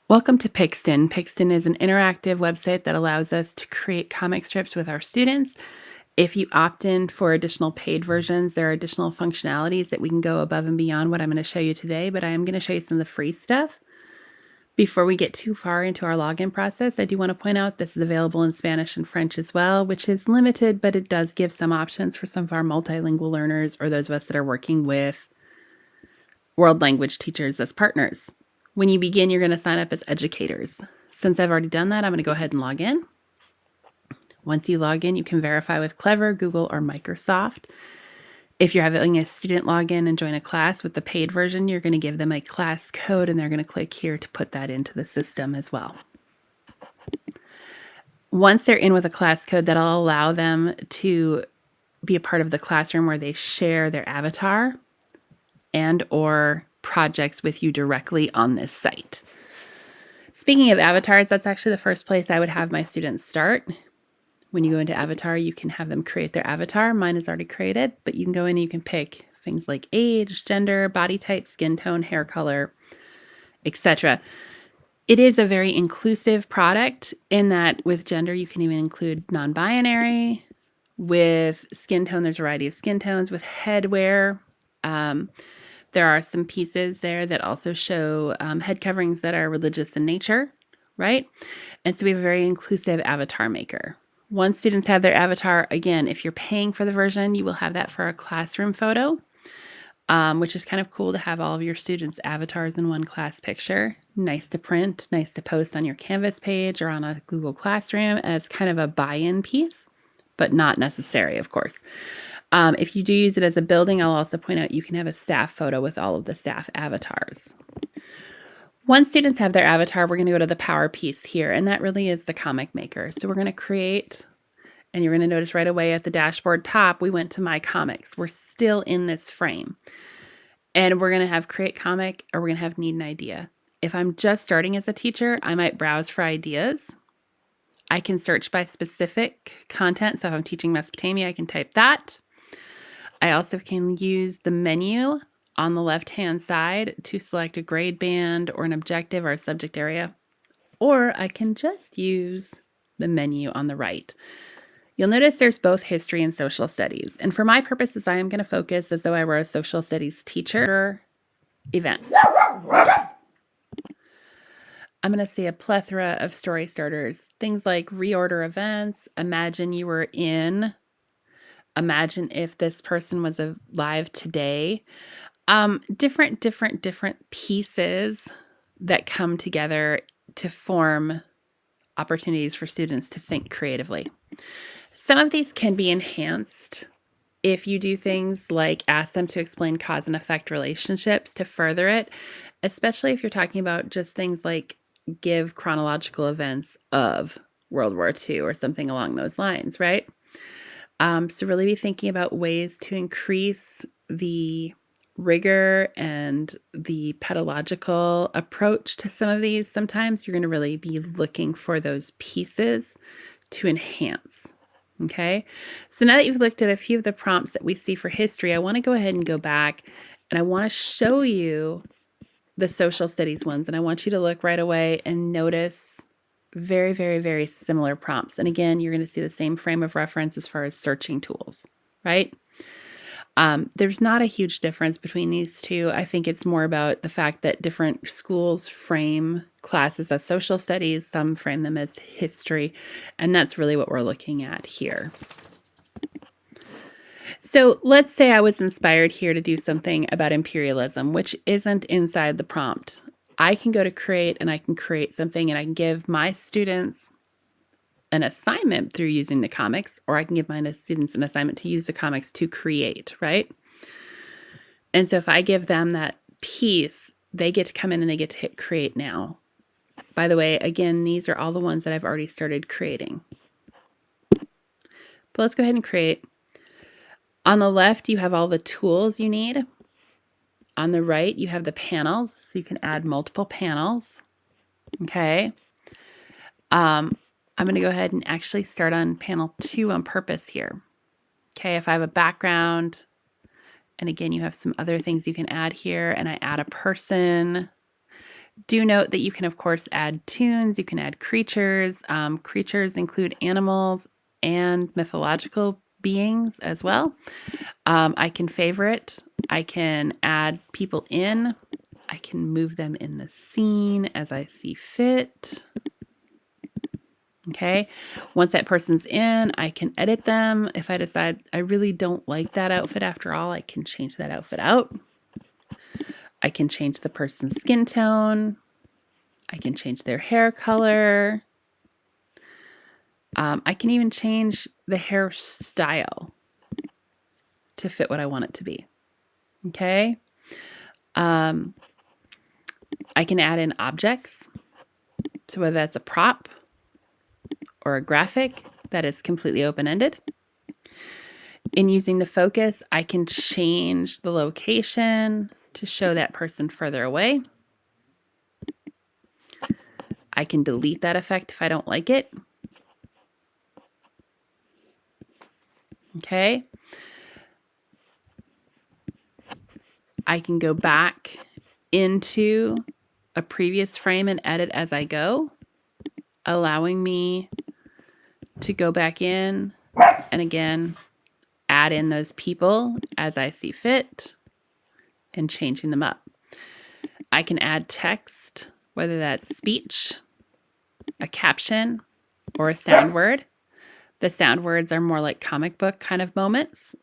Welcome to Pixton. Pixton is an interactive website that allows us to create comic strips with our students. If you opt in for additional paid versions, there are additional functionalities that we can go above and beyond what I'm going to show you today, but I am going to show you some of the free stuff. Before we get too far into our login process, I do want to point out this is available in Spanish and French as well, which is limited, but it does give some options for some of our multilingual learners or those of us that are working with world language teachers as partners. When you begin, you're going to sign up as educators. Since I've already done that, I'm going to go ahead and log in. Once you log in, you can verify with Clever, Google, or Microsoft. If you're having a student log in and join a class with the paid version, you're going to give them a class code and they're going to click here to put that into the system as well. Once they're in with a class code, that'll allow them to be a part of the classroom where they share their avatar and or projects with you directly on this site. Speaking of avatars, that's actually the first place I would have my students start. When you go into avatar, you can have them create their avatar. Mine is already created, but you can go in and you can pick things like age, gender, body type, skin tone, hair color, etc. It is a very inclusive product in that with gender, you can even include non-binary. With skin tone, there's a variety of skin tones. With headwear, there are some pieces there that also show head coverings that are religious in nature, right? And so we have a very inclusive avatar maker. Once students have their avatar, again, if you're paying for the version, you will have that for a classroom photo, which is kind of cool to have all of your students' avatars in one class picture. Nice to print, nice to post on your Canvas page or on a Google Classroom as kind of a buy-in piece, but not necessary, of course. If you do use it as a building, I'll also point out you can have a staff photo with all of the staff avatars. Once students have their avatar, we're going to go to the power piece here, and that really is the comic maker. So we're going to create, and you're going to notice right away at the dashboard top, we went to My Comics. We're still in this frame. And we're going to have create comic, or we're going to have need an idea. If I'm just starting as a teacher, I might browse for ideas. I can search by specific content. So if I'm teaching Mesopotamia, I can type that. I also can use the menu on the left-hand side to select a grade band or an objective or a subject area, or I can just use the menu on the right. You'll notice there's both history and social studies. And for my purposes, I am going to focus as though I were a social studies teacher event. I'm going to see a plethora of story starters, things like reorder events, imagine you were in, imagine if this person was alive today. Different pieces that come together to form opportunities for students to think creatively. Some of these can be enhanced if you do things like ask them to explain cause and effect relationships to further it, especially if you're talking about just things like give chronological events of World War II or something along those lines, right? So really be thinking about ways to increase the rigor and the pedagogical approach to some of these. Sometimes you're going to really be looking for those pieces to enhance. Okay, so now that you've looked at a few of the prompts that we see for history, I want to go ahead and go back and I want to show you the social studies ones. And I want you to look right away and notice very similar prompts. And again, you're going to see the same frame of reference as far as searching tools, right? There's not a huge difference between these two. I think it's more about the fact that different schools frame classes as social studies, some frame them as history, and that's really what we're looking at here. So let's say I was inspired here to do something about imperialism, which isn't inside the prompt. I can go to create and I can create something and I can give my students an assignment through using the comics, or I can give my students an assignment to use the comics to create, right? And so if I give them that piece, they get to come in and they get to hit create now. By the way, again, these are all the ones that I've already started creating. But let's go ahead and create. On the left, you have all the tools you need. On the right, you have the panels, so you can add multiple panels. Okay. I'm going to go ahead and actually start on panel 2 on purpose here. Okay, if I have a background, and again, you have some other things you can add here, and I add a person, Do note that you can, of course, add tunes. You can add creatures. Creatures include animals and mythological beings as well. I can favorite. I can add people in. I can move them in the scene as I see fit. Okay. Once that person's in, I can edit them. If I decide I really don't like that outfit after all, I can change that outfit out. I can change the person's skin tone. I can change their hair color. I can even change the hairstyle to fit what I want it to be. Okay. I can add in objects. So whether that's a prop or a graphic that is completely open-ended. In using the focus, I can change the location to show that person further away. I can delete that effect if I don't like it. Okay. I can go back into a previous frame and edit as I go, allowing me to go back in and again add in those people as I see fit and changing them up. I can add text, whether that's speech, a caption, or a sound word. The sound words are more like comic book kind of moments.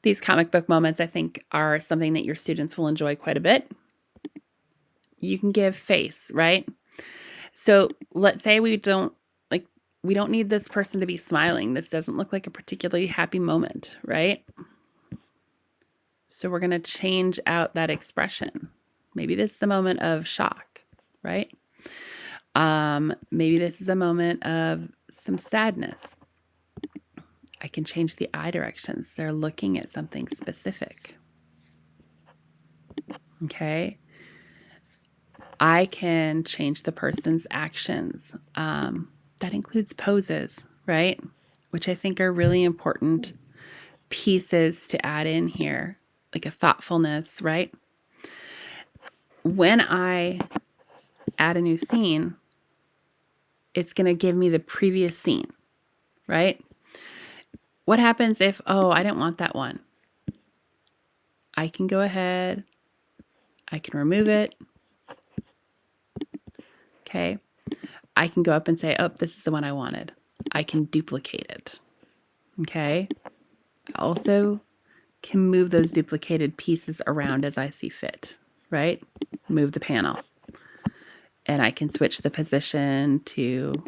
These comic book moments, I think, are something that your students will enjoy quite a bit. You can give face, right? So let's say we don't need this person to be smiling. This doesn't look like a particularly happy moment, right? So we're going to change out that expression. Maybe this is a moment of shock, right? Maybe this is a moment of some sadness. I can change the eye directions. They're looking at something specific. Okay. I can change the person's actions. That includes poses, right? Which I think are really important pieces to add in here, like a thoughtfulness, right? When I add a new scene, it's going to give me the previous scene, right? What happens if, I didn't want that one? I can go ahead, I can remove it. Okay. I can go up and say, this is the one I wanted. I can duplicate it. Okay. I also can move those duplicated pieces around as I see fit, right? Move the panel. And I can switch the position to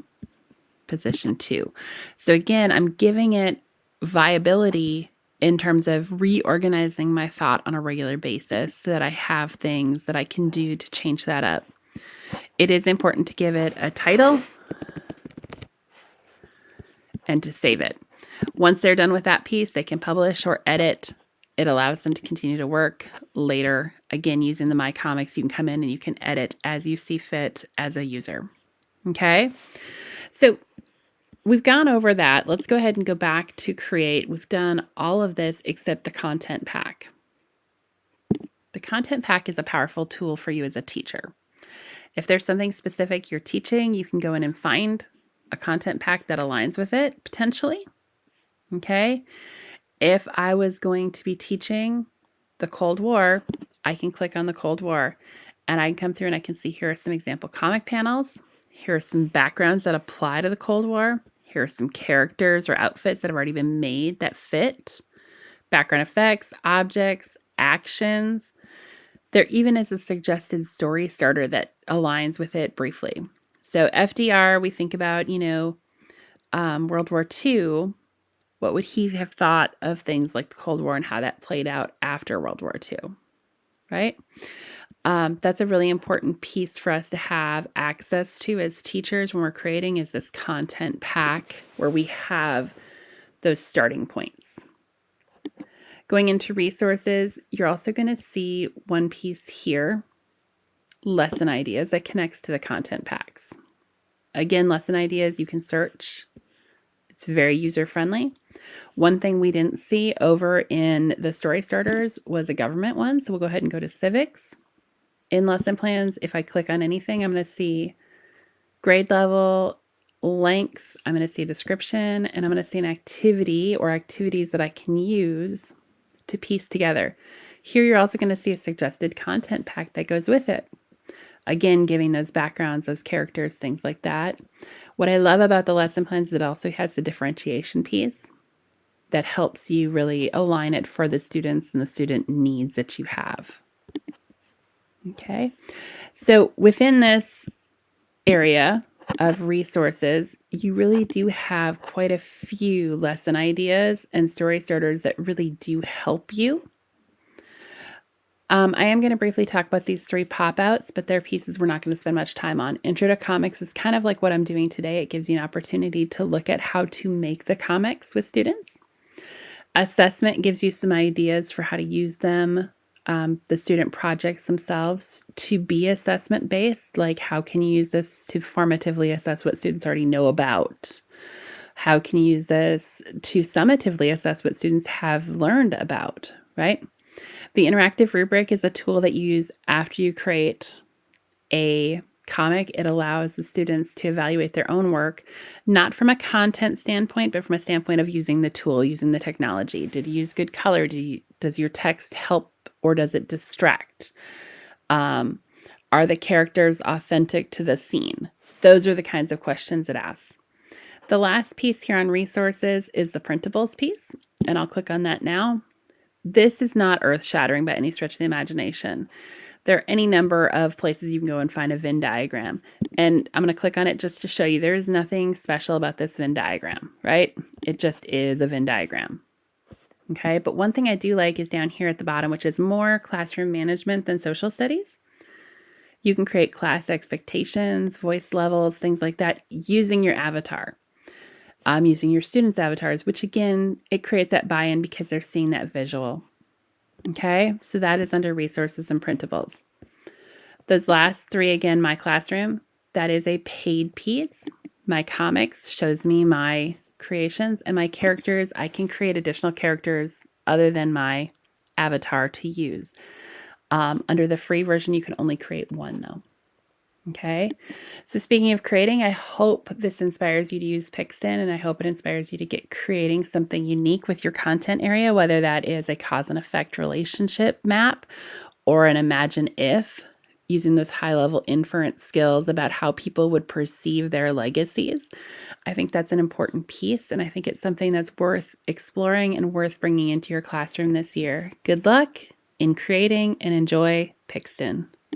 position 2. So again, I'm giving it viability in terms of reorganizing my thought on a regular basis so that I have things that I can do to change that up. It is important to give it a title and to save it. Once they're done with that piece, they can publish or edit. It allows them to continue to work later. Again, using the My Comics, you can come in and you can edit as you see fit as a user. Okay, so we've gone over that. Let's go ahead and go back to create. We've done all of this except the content pack. The content pack is a powerful tool for you as a teacher. If there's something specific you're teaching, you can go in and find a content pack that aligns with it, potentially. Okay. If I was going to be teaching the Cold War, I can click on the Cold War and I can come through and I can see here are some example comic panels. Here are some backgrounds that apply to the Cold War. Here are some characters or outfits that have already been made that fit. Background effects, objects, actions. There even is a suggested story starter that aligns with it briefly. So FDR, we think about, World War II. What would he have thought of things like the Cold War and how that played out after World War II, right? That's a really important piece for us to have access to as teachers when we're creating is this content pack where we have those starting points. Going into resources, you're also going to see one piece here, lesson ideas, that connects to the content packs. Again, lesson ideas, you can search. It's very user-friendly. One thing we didn't see over in the story starters was a government one. So we'll go ahead and go to civics. in lesson plans, if I click on anything, I'm going to see grade level, length, I'm going to see a description, and I'm going to see an activity or activities that I can use to piece together. Here you're also going to see a suggested content pack that goes with it. Again, giving those backgrounds, those characters, things like that. What I love about the lesson plans is it also has the differentiation piece that helps you really align it for the students and the student needs that you have. Okay, so within this area of resources, you really do have quite a few lesson ideas and story starters that really do help you. I am going to briefly talk about these 3 pop-outs, but they're pieces we're not going to spend much time on. Intro to Comics is kind of like what I'm doing today. It gives you an opportunity to look at how to make the comics with students. Assessment gives you some ideas for how to use them, the student projects themselves, to be assessment-based, like how can you use this to formatively assess what students already know about? How can you use this to summatively assess what students have learned about, right? The interactive rubric is a tool that you use after you create a comic. It allows the students to evaluate their own work, not from a content standpoint, but from a standpoint of using the tool, using the technology. Did you use good color? Does your text help or does it distract? Are the characters authentic to the scene? Those are the kinds of questions it asks. The last piece here on resources is the printables piece, and I'll click on that now. This is not earth-shattering by any stretch of the imagination. There are any number of places you can go and find a Venn diagram. And I'm going to click on it just to show you there is nothing special about this Venn diagram, right? It just is a Venn diagram. Okay, but one thing I do like is down here at the bottom, which is more classroom management than social studies. You can create class expectations, voice levels, things like that using your avatar. Using your students' avatars, which again, it creates that buy-in because they're seeing that visual. Okay, so that is under resources and printables. Those last 3, again, My Classroom, that is a paid piece. My Comics shows me my creations, and my characters, I can create additional characters other than my avatar to use. Under the free version, you can only create 1 though. Okay, so speaking of creating, I hope this inspires you to use Pixton, and I hope it inspires you to get creating something unique with your content area, whether that is a cause and effect relationship map or an imagine if, using those high-level inference skills about how people would perceive their legacies. I think that's an important piece, and I think it's something that's worth exploring and worth bringing into your classroom this year. Good luck in creating and enjoy Pixton.